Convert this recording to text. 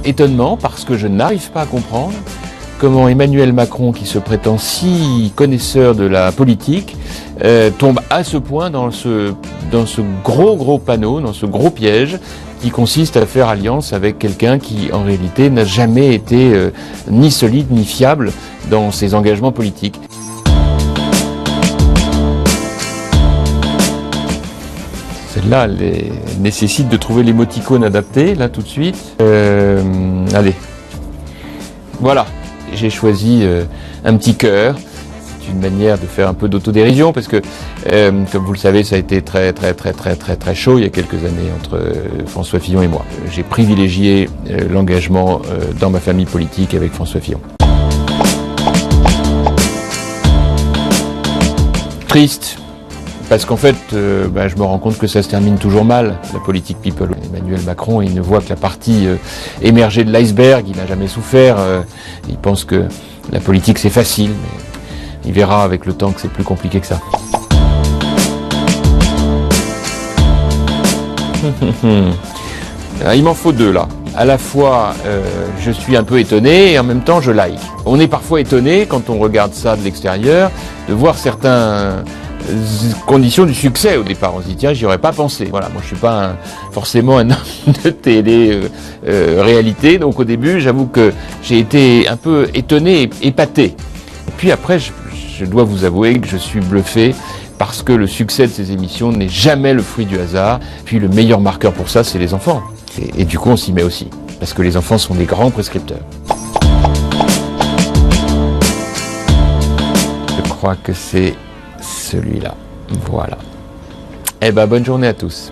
étonnement parce que je n'arrive pas à comprendre comment Emmanuel Macron, qui se prétend si connaisseur de la politique, tombe à ce point dans ce gros panneau, dans ce gros piège qui consiste à faire alliance avec quelqu'un qui, en réalité, n'a jamais été ni solide ni fiable dans ses engagements politiques. Celle-là, elle nécessite de trouver l'émoticône adapté, là, tout de suite. Allez. Voilà. J'ai choisi un petit cœur. C'est une manière de faire un peu d'autodérision parce que, comme vous le savez, ça a été très chaud il y a quelques années entre François Fillon et moi. J'ai privilégié l'engagement dans ma famille politique avec François Fillon. Triste. Parce qu'en fait, je me rends compte que ça se termine toujours mal, la politique people. Emmanuel Macron, il ne voit que la partie émergée de l'iceberg, il n'a jamais souffert. Il pense que la politique c'est facile, mais il verra avec le temps que c'est plus compliqué que ça. Il m'en faut deux là. À la fois, je suis un peu étonné et en même temps, je like. On est parfois étonné, quand on regarde ça de l'extérieur, de voir certains conditions du succès au départ. On se dit tiens, j'y aurais pas pensé. Voilà, moi je suis pas forcément un homme de télé réalité, donc au début j'avoue que j'ai été un peu étonné, épaté. Et puis après, je dois vous avouer que je suis bluffé parce que le succès de ces émissions n'est jamais le fruit du hasard. Puis le meilleur marqueur pour ça, c'est les enfants. Et du coup, on s'y met aussi parce que les enfants sont des grands prescripteurs. Je crois que c'est celui-là. Voilà. Eh ben, bonne journée à tous.